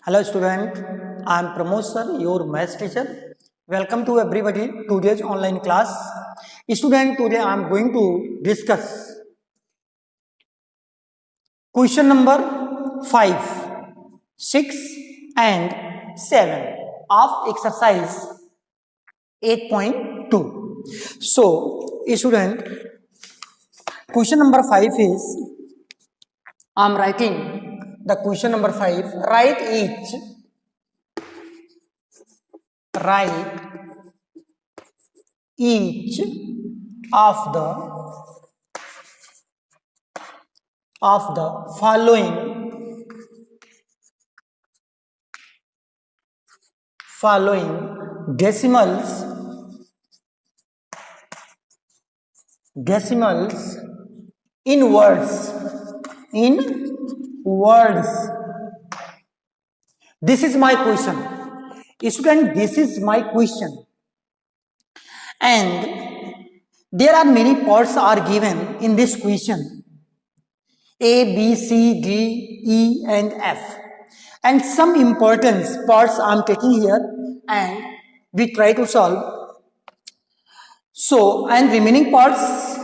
Hello student, I am Pramod sir, your maths teacher. Welcome to everybody today's online class. Student, today I am going to discuss question number 5, 6 and 7 of exercise 8.2. So, student, question number 5 is, I am writing the question number 5. Write each of the following decimals in words. This is my question. Student, this is my question. And there are many parts are given in this question. A, B, C, D, E and F. And some important parts I am taking here and we try to solve. So, and remaining parts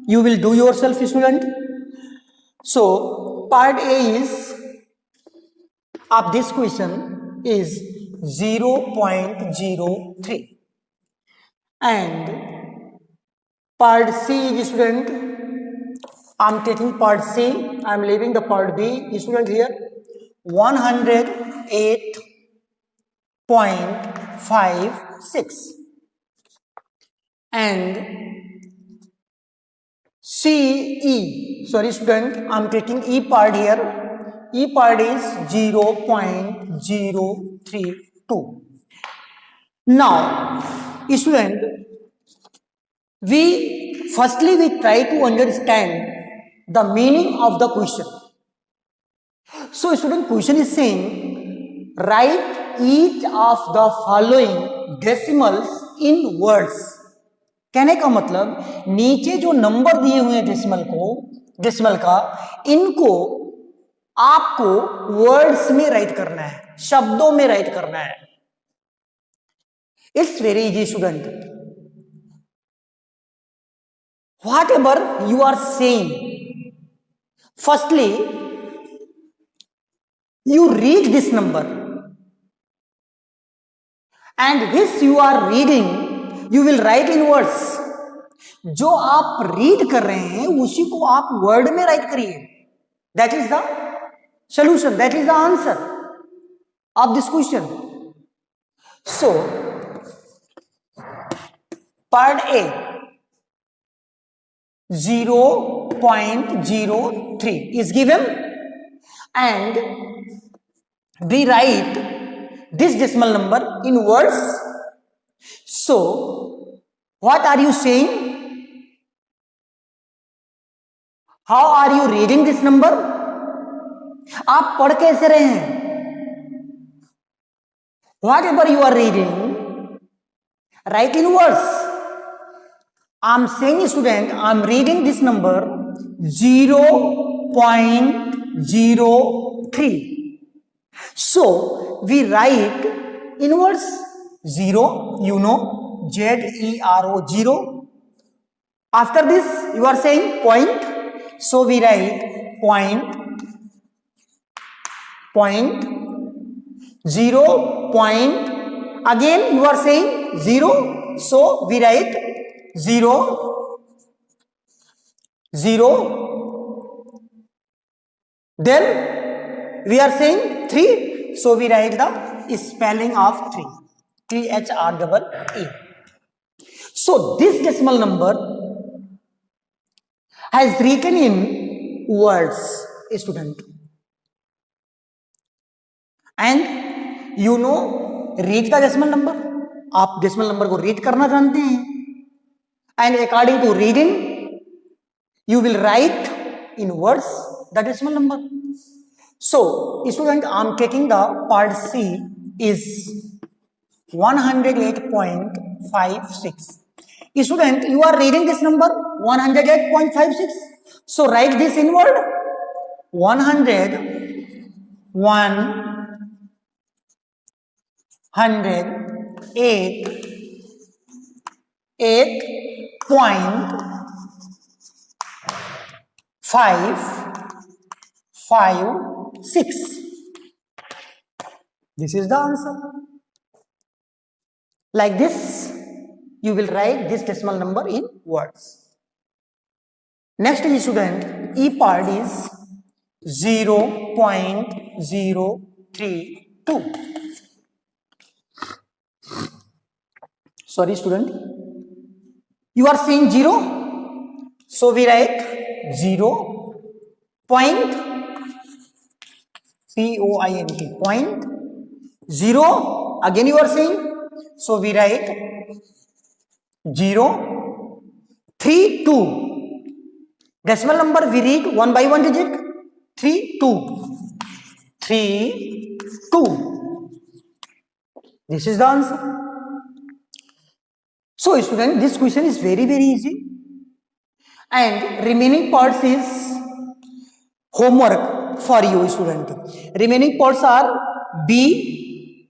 you will do yourself, student. So, part A is of this question is 0.03 and part C, student, I am taking part C, I am leaving the part B, student, here 108.56 and CE, sorry student, I am taking E part here. E part is 0.032. Now, student, we try to understand the meaning of the question. So, student, question is saying, write each of the following decimals in words. कहने का मतलब नीचे जो number दिए हुए हैं decimal का, इनको आपको वर्ड्स में राइट करना है, शब्दों में राइट करना है. It's very easy student. Whatever you are saying, firstly you read this number and this you are reading you will write in words. जो आप रीड कर रहे हैं उसी को आप वर्ड में राइट करिए. That is the solution, that is the answer of this question. So, part A 0.03 is given and we write this decimal number in words. So, what are you saying? How are you reading this number? आप पढ़ कैसे रहे हैं? Whatever you are reading, write in words. I am saying, student, I am reading this number 0.03. So, we write in words 0, you know, Z-E-R-O, 0. After this, you are saying point. So, we write point 0 point. Again, you are saying 0. So, we write 0. Then, we are saying 3. So, we write the spelling of 3. THREE. So, this decimal number has written in words, student. And you know, read the decimal number. आप decimal number को read करना जानते हैं. And according to reading, you will write in words the decimal number. So, student, I am taking the part C is 108.56. Student, you are reading this number 108.56. So, write this in word 101 108.556. This is the answer. Like this, you will write this decimal number in words. Next is student, E part is 0.032. Sorry student, you are saying 0, so we write 0 point point 0, again you are saying, so we write 0.32. Decimal number we read one by one digit, 32. This is the answer. So student, this question is very easy, and remaining parts is homework for you student. Remaining parts are B,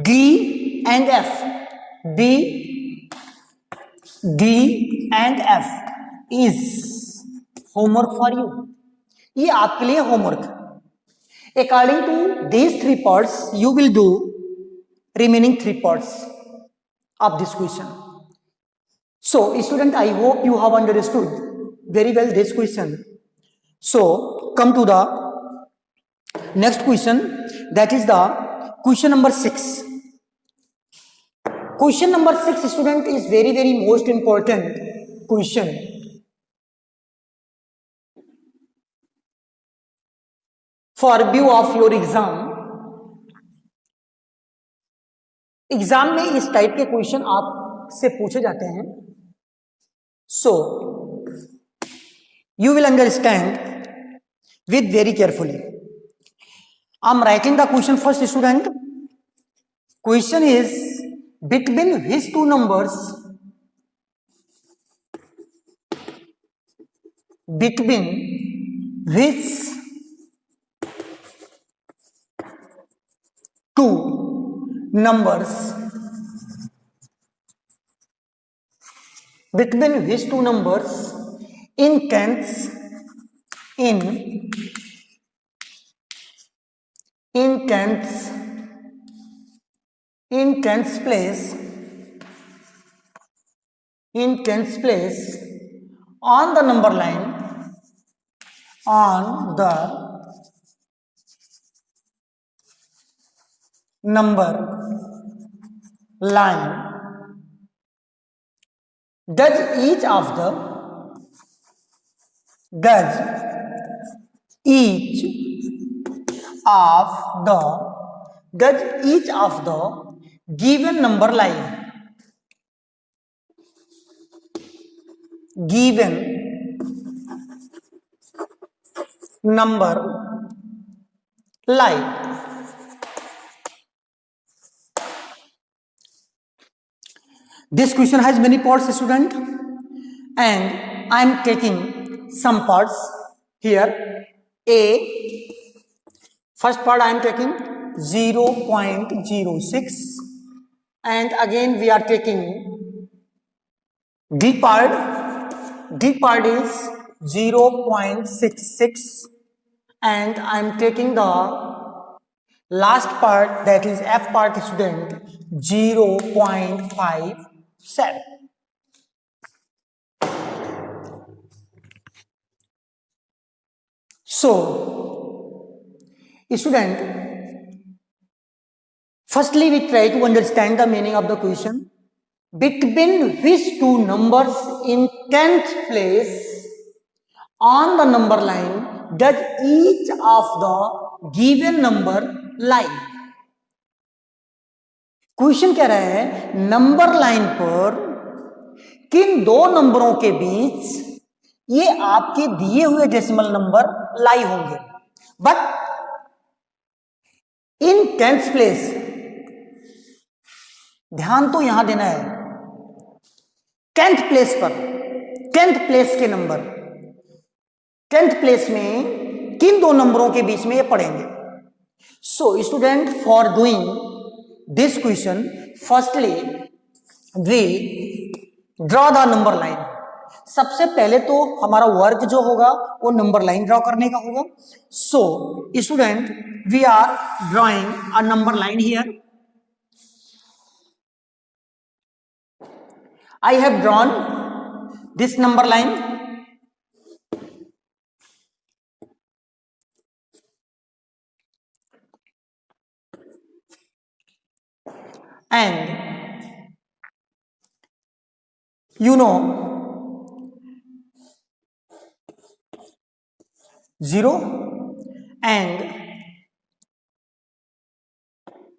D and F. B, D and F is homework for you. ये आपके लिए homework. According to these 3 parts, you will do remaining 3 parts of this question. So student, I hope you have understood very well this question. So come to the next question, that is the question number 6. Question number 6 student is very most important question. For view of your exam, exam में इस type के question आपसे पूछे जाते हैं. सो you will understand with very carefully. I am writing the question first student. Question is between which two numbers, between which two numbers, between which two numbers in tens place on the number line, does each of the given number line, This question has many parts student, and I am taking some parts here. First part I am taking 0.06, and again we are taking D part. D part is 0.66, and I am taking the last part, that is F part student, 0.57. So student, firstly we try to understand the meaning of the question. Between which two numbers in 10th place on the number line does each of the given number lie? Question कह रहा है number line पर किन दो नंबरों के बीच ये आपके दिए हुए डेसिमल नंबर लाई होंगे, बट इन 10th प्लेस. ध्यान तो यहां देना है 10th प्लेस पर, 10th प्लेस के नंबर 10th प्लेस में किन दो नंबरों के बीच में ये पड़ेंगे. सो student, for doing this question, firstly we draw the number line. सबसे पहले तो हमारा वर्क जो होगा वो नंबर लाइन ड्रॉ करने का होगा. So student, we are drawing a number line here. I have drawn this number line. And you know 0, and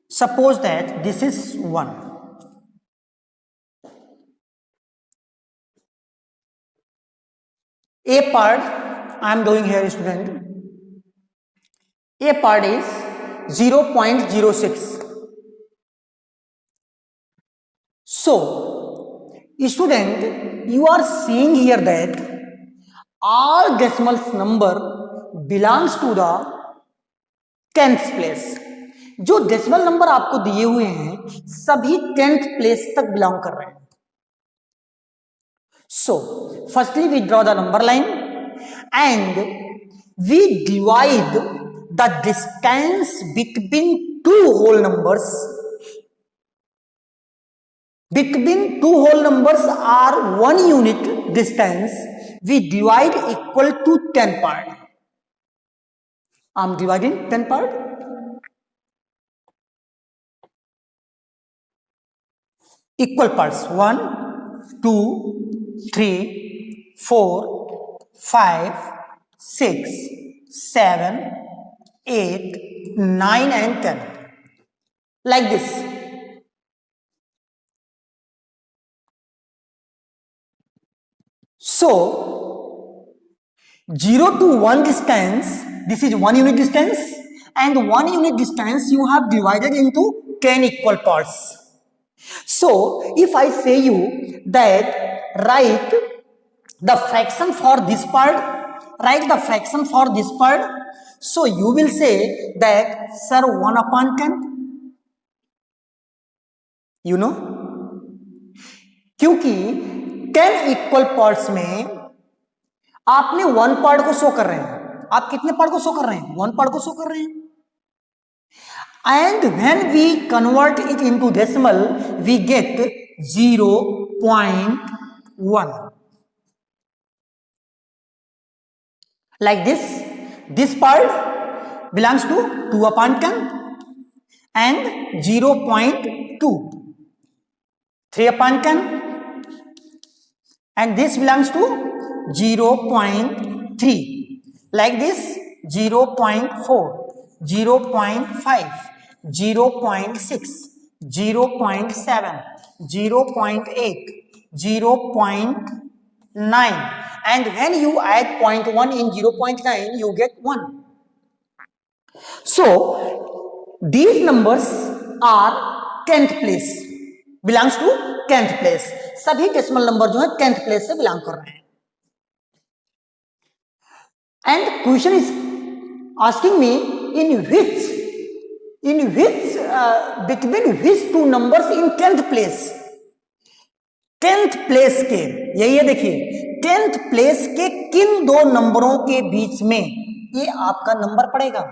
suppose that this is 1. A part I am doing here, student. A part is 0.06. So student, you are seeing here that all decimal number belongs to the 10th place. जो decimal number आपको दिए हुए हैं सभी 10th place तक belong कर रहे हैं. So firstly we draw the number line and we divide the distance between two whole numbers. Between two whole numbers are 1 unit distance. We divide equal to 10 part. I am dividing 10 part. Equal parts 1, 2, 3, 4, 5, 6, 7, 8, 9 and 10. Like this. So 0 to 1 distance, this is 1 unit distance, and 1 unit distance you have divided into 10 equal parts. So if I say you that write the fraction for this part, write the fraction for this part, so you will say that sir 1 upon 10. You know, क्योंकि 10 equal parts में आपने 1 part को show कर रहे हैं. आप कितने part को शो कर रहे हैं? 1 पार्ट को शो कर रहे हैं. And when we convert it into decimal, we get 0.1. Like this. This part belongs to 2 upon 10 and 0.2. 3 upon 10. And this belongs to 0.3. Like this, 0.4, 0.5, 0.6, 0.7, 0.8, 0.9. And when you add 0.1 in 0.9, you get 1. So these numbers are 10th place, belongs to 10th place. सभी decimal number जो है 10th place से belong कर रहे हैं. And question is asking me in which between which two numbers in 10th place. 10th place के, यही है देखिए, 10th प्लेस के किन दो नंबरों के बीच में ये आपका नंबर पड़ेगा.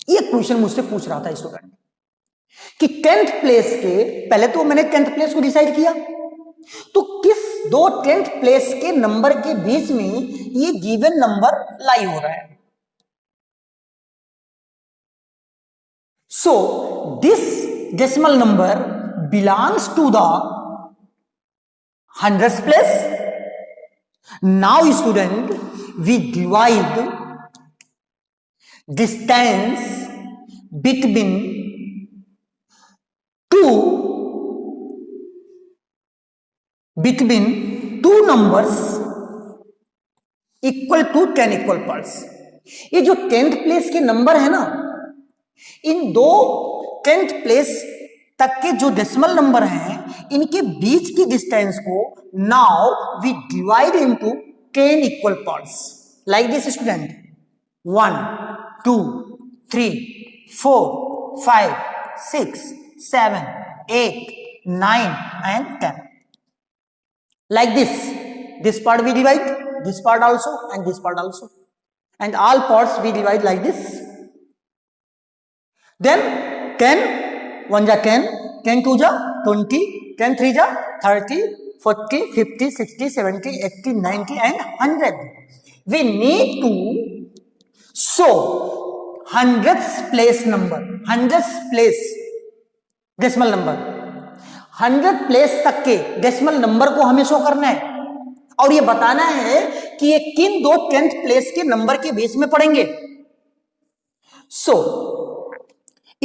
ये क्वेश्चन मुझसे पूछ रहा था स्टूडेंट कि 10th प्लेस के, पहले तो मैंने 10th प्लेस को डिसाइड किया, तो किस दो 10th प्लेस के नंबर के बीच में ये गिवन नंबर लाई हो रहा है. So this decimal number belongs to the 100th place. Now student, we divide distance between between two numbers equal to 10 equal parts. ये जो 10th प्लेस के नंबर है ना, इन दो 10th प्लेस तक के जो डेसिमल नंबर हैं इनके बीच की डिस्टेंस को now we divide into 10 equal parts. Like this student, 1, 2, 3, 4, 5, 6, 7, 8, 9 and 10. Like this part we divide, this part also and this part also, and all parts we divide like this. Then 10 1 ja 10, 10 2 ja 20, 10 3 ja 30, 40, 50, 60, 70, 80, 90 and 100. We need to show hundredths place number, hundredths place decimal number, 100 place तक के decimal number को हमें show करना है और ये बताना है कि ये किन दो 10th प्लेस के नंबर के बेस में पड़ेंगे. So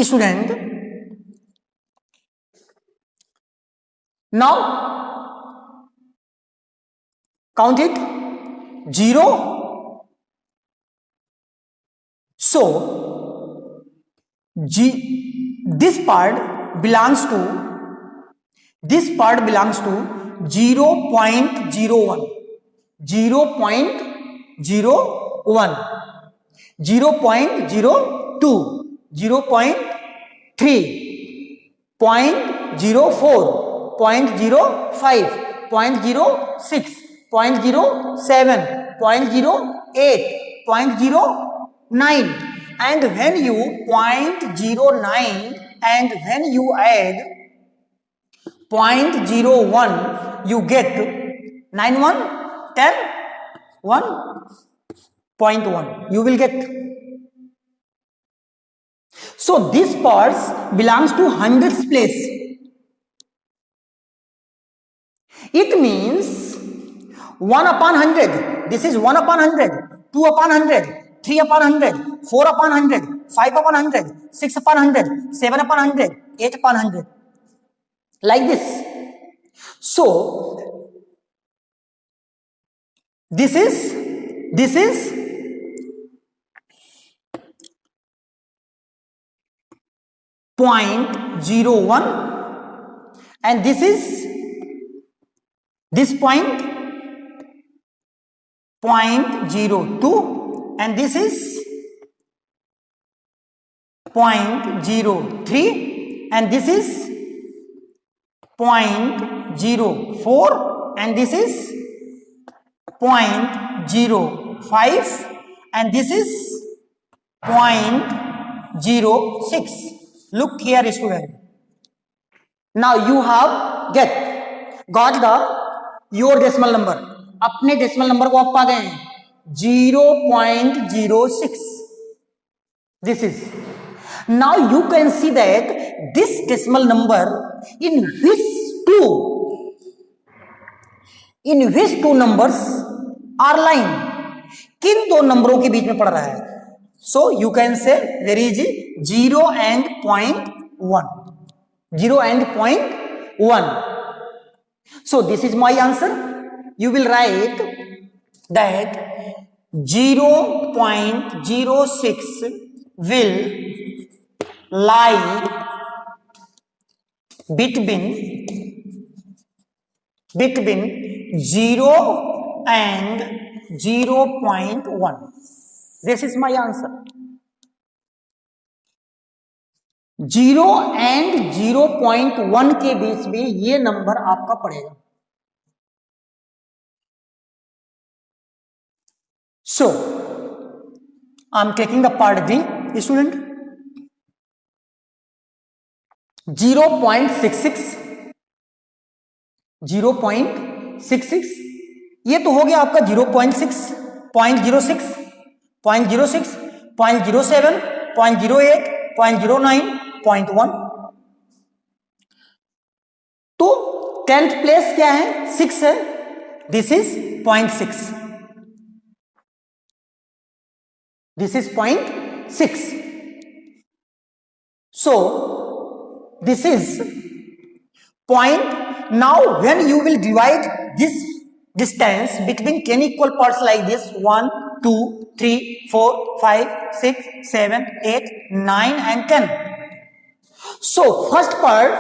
student, now count it 0. So this part belongs to 0.01, 0.01, 0.02, 0.3, 0.04, 0.05, 0.06, 0.07, 0.08, 0.09, and when you 0.09 and when you add 0.01 you get 91, 10, 1.1 you will get. So this parts belongs to hundredths place. It means 1 upon 100, this is 1 upon 100, 2 upon 100, 3 upon 100, 4 upon 100, 5 upon 100, 6 upon 100, 7 upon 100, 8 upon 100, like this. So this is 0.01 and this is this point 0.02 and this is 0.03 and this is 0.04 and this is 0.05 and this is 0.06. Look here student, now you have got the your decimal number. अपने decimal number को आप पा गए हैं 0.06. This is, now you can see that this decimal number in which two numbers are lying, किन दो नंबरों के बीच में पड़ रहा है. So you can say there is 0 and 0.1, 0 and 0.1. So this is my answer. You will write that 0.06 will lie between 0 and 0.1. This is my answer. 0 and 0.1 के बीच में ये नंबर आपका पड़ेगा. So I am taking the part B student. 0.66 ये तो हो गया आपका 0.6, 0.06, 0.06, 0.07, 0.08, 0.09, 0.1. तो 10th प्लेस क्या है 6 है, this is 0.6, this is 0.6. So this is point. Now when you will divide this distance between 10 equal parts like this 1, 2, 3, 4, 5, 6, 7, 8, 9 and 10. So first part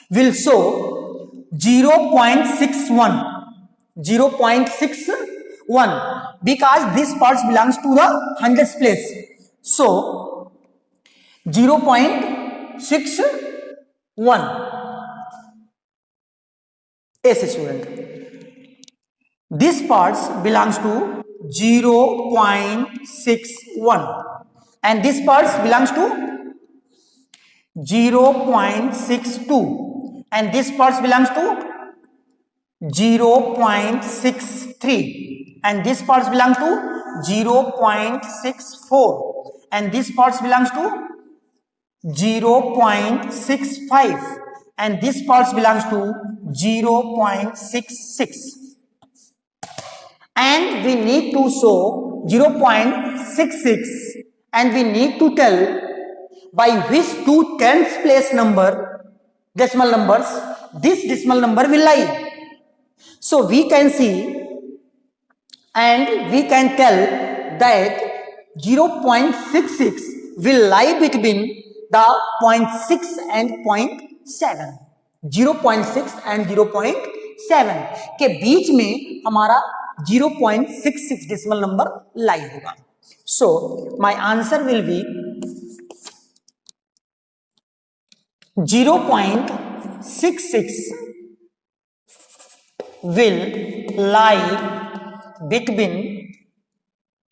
will show 0.61, 0.61 because this parts belongs to the hundredths place. So 0.61 0.61. Yes, student. This parts belongs to 0.61 and this parts belongs to 0.62 and this parts belongs to 0.63 and this parts belongs to 0.64 and this parts belongs to 0.65 and this parts belongs to 0.66 and we need to show 0.66 and we need to tell by which two tens place number decimal numbers this decimal number will lie. So we can see and we can tell that 0.66 will lie between the 0.6 and 0.7. 0.6 and 0.7 के बीच में हमारा 0.66 decimal number lie होगा. So my answer will be 0.66 will lie between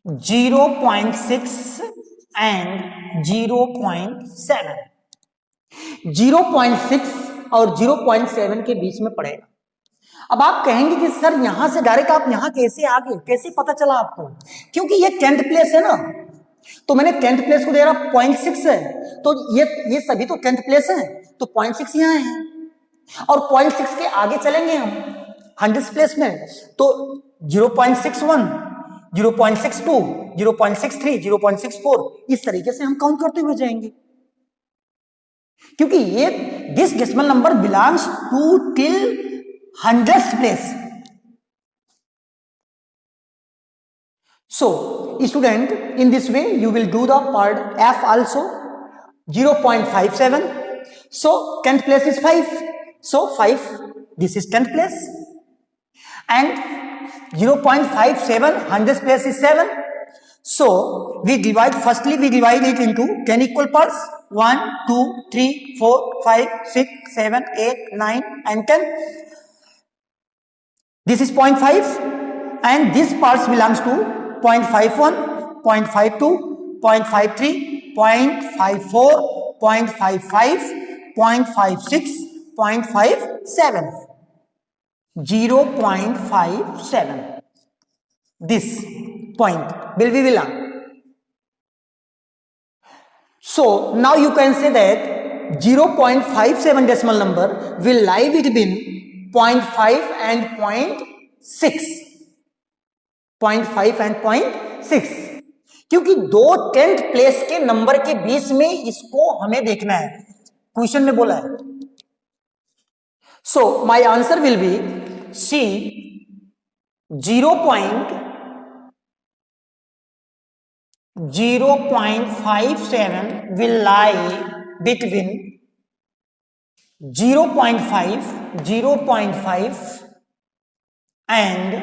0.6 and 0.7. 0.6 और 0.7 के बीच में पड़ेगा. अब आप कहेंगे कि सर यहां से डायरेक्ट आप यहां कैसे आ गए, कैसे पता चला आपको? क्योंकि ये 10th प्लेस है ना, तो मैंने 10th प्लेस को दे रहा 0.6 है, तो ये सभी तो 10th प्लेस है, तो 0.6 यहां है और 0.6 के आगे चलेंगे हम 100th प्लेस में तो 0.61, 0.62, 0.63, 0.64 इस तरीके से हम काउंट करते हुए जाएंगे क्योंकि ये this decimal number belongs to till 100th place. So student, in this way you will do the part F also. 0.57, so 10th place is 5, so 5, this is 10th place, and 0.57 100th place is 7, so we divide, firstly we divide it into 10 equal parts, 1 2 3 4 5 6 7 8 9 and 10. This is 0.5 and this parts belongs to 0.51, 0.52, 0.53, 0.54, 0.55, 0.56, 0.57, 0.57. This point will be belong. So now you can say that 0.57 decimal number will lie between 0.5 and 0.6. 0.5 and 0.6 क्योंकि दो 10th place के number के बीच में इसको हमें देखना है, question में बोला है. So my answer will be C 0.57 will lie between 0.5 and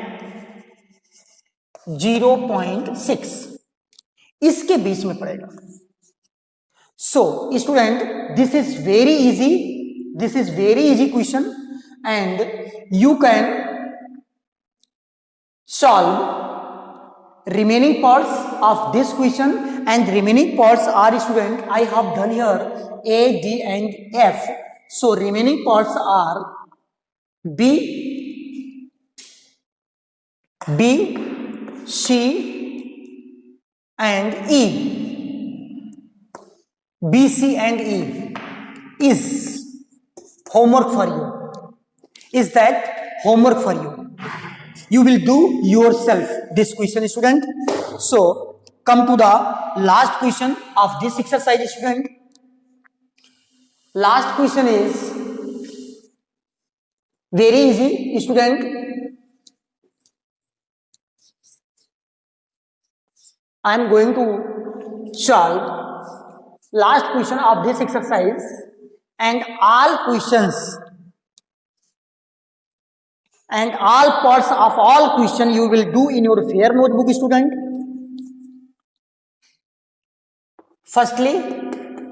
0.6 इसके बीच में पड़ेगा. So student, this is very easy question and you can solve remaining parts of this question and remaining parts are, student, I have done here A, D and F. So remaining parts are B, C and E. B, C and E is homework for you. Is that homework for you? You will do yourself this question, student. So come to the last question of this exercise, student. Last question is very easy, student. I am going to solve last question of this exercise and all questions and all parts of all question you will do in your fair notebook, student. Firstly,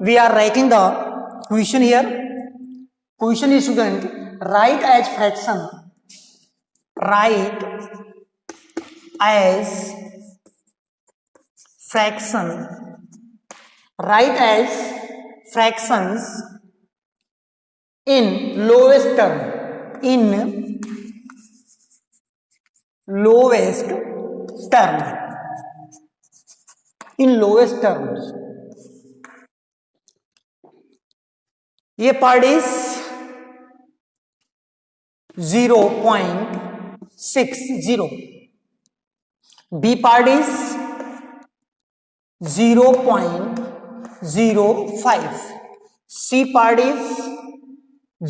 we are writing the question here. Question is student, write as fraction. Write as fraction. Write as fractions in lowest term. In lowest term. In lowest terms. ये part is 0.60. B part is 0.05. C part is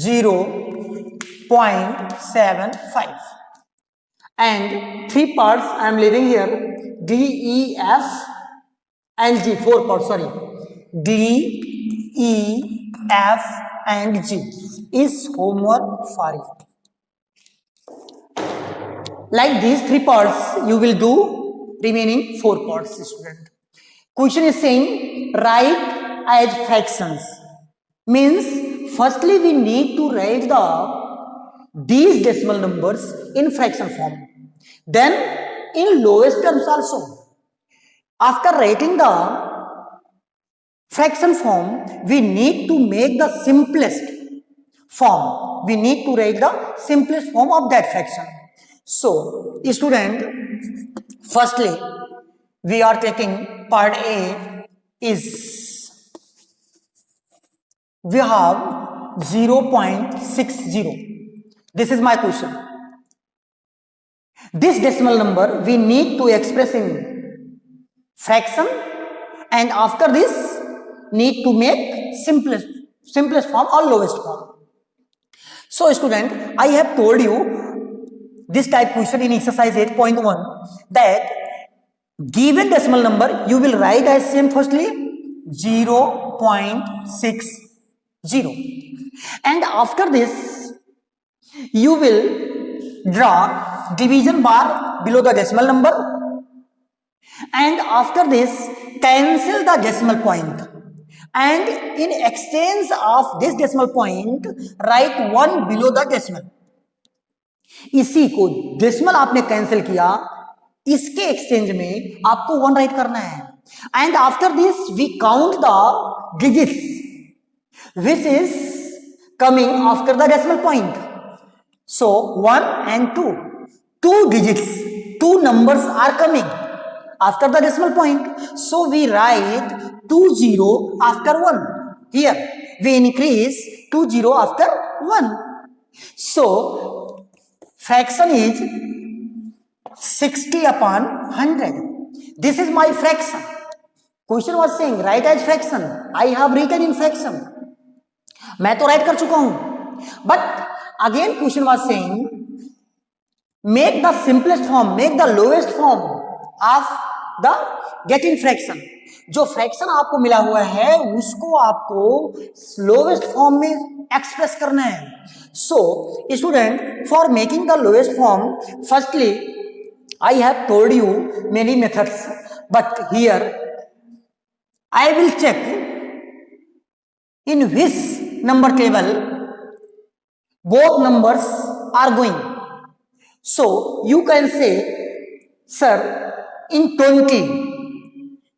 0.75. and 3 parts I am leaving here, D, E, F and G. 4 parts, sorry, D, E, F and G is homework for you. Like these 3 parts you will do remaining 4 parts, student. Question is saying write as fractions, means firstly we need to write these decimal numbers in fraction form, then in lowest terms also. After writing the fraction form, we need to make the simplest form. We need to write the simplest form of that fraction. So student, firstly we are taking part A is we have 0.60. This is my question. This decimal number we need to express in fraction, and after this need to make simplest form or lowest form. So student, I have told you this type question in exercise 8.1 that given decimal number you will write as same firstly 0.60, and after this you will draw division bar below the decimal number, and after this cancel the decimal point, and in exchange of this decimal point write 1 below the decimal. इसी को decimal आपने cancel किया, इसके exchange में आपको 1 write करना है, and after this we count the digits which is coming after the decimal point. So 1 and 2 digits, 2 numbers are coming after the decimal point. So we write 20 after 1. Here we increase 20 after 1. So fraction is 60 upon 100. This is my fraction. Question was saying write as fraction. I have written in fraction. मैं तो right कर चुका हूं, but again question was saying make the simplest form, make the lowest form of the getting fraction. जो fraction आपको मिला हुआ है उसको आपको लोएस्ट फॉर्म में एक्सप्रेस करना है. So student, for making the lowest form firstly I have told you many methods, but here I will check in which number table both numbers are going. So you can say, sir, in 20,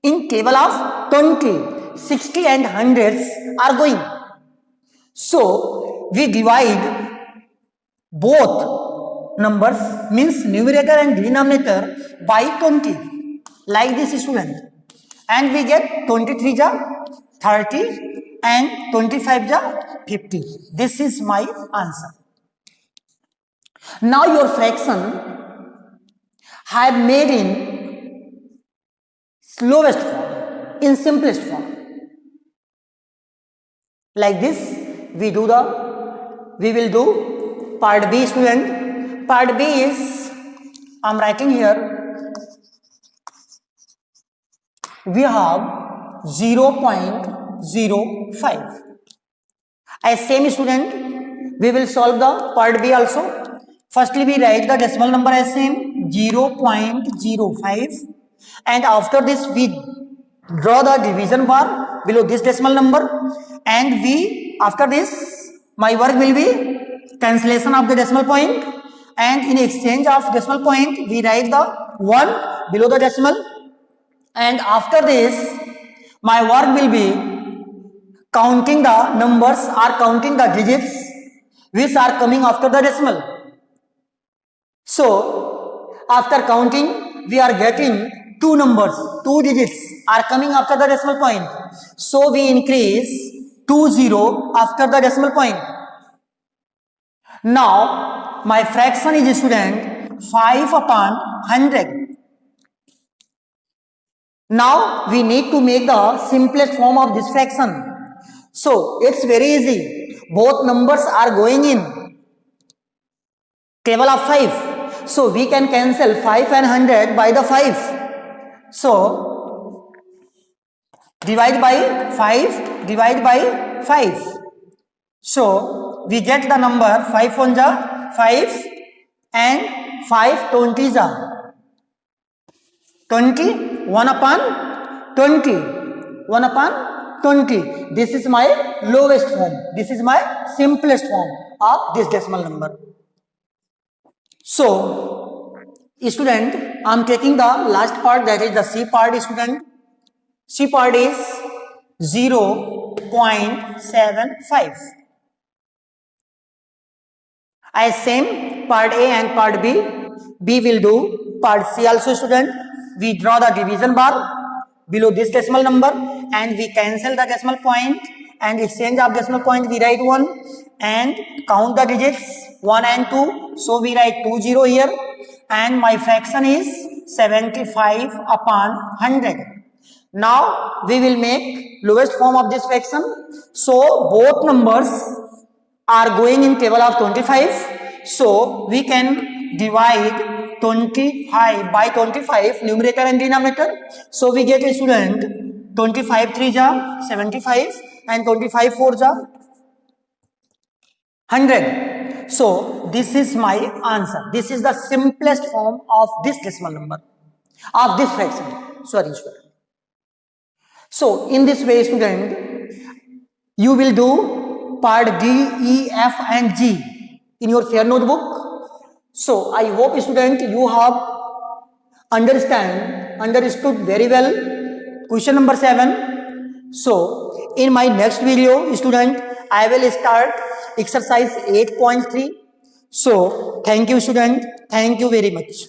in table of 20, 60 and hundreds are going. So we divide both numbers, means numerator and denominator, by 20 like this, student, and we get 23 ja 30 and 25 ja 50. This is my answer. Now your fraction have made in lowest form, in simplest form. Like this we will do part B, student. Part B is, I'm writing here, we have 0.05. As same, student, we will solve the part B also. Firstly we write the decimal number as same 0.05, and after this we draw the division bar below this decimal number, and we after this my work will be cancellation of the decimal point, and in exchange of decimal point we write the 1 below the decimal, and after this my work will be counting the numbers or counting the digits which are coming after the decimal. So after counting we are getting two numbers, two digits are coming after the decimal point, so we increase 20 after the decimal point. Now my fraction is, student, 5 upon 100. Now we need to make the simplest form of this fraction. So it's very easy. Both numbers are going in table of 5. So we can cancel 5 and 100 by the 5. So divide by 5, divide by 5. So we get the number 5 1 ja 5 and 5 20 ja 20, 1 upon 20, 1 upon 20. This is my lowest form. This is my simplest form of this decimal number. So, student, I am taking the last part, that is the C part, student. C part is 0.75. As same part A and part B, B will do part C also, student. We draw the division bar below this decimal number and we cancel the decimal point, and exchange of decimal point we write 1 and count the digits 1 and 2. So we write 20 here, and my fraction is 75 upon 100. Now we will make lowest form of this fraction. So both numbers are going in table of 25. So we can divide 25 by 25, numerator and denominator. So we get, a student, 25 3 ja 75 and 25 4 ja 100. So this is my answer. This is the simplest form of this decimal number, of this fraction. Sorry, student. So in this way, student, you will do part D, E, F and G in your fair notebook. So I hope, student, you have understood very well question number 7. So in my next video, student, I will start exercise 8.3. So thank you, student. Thank you very much.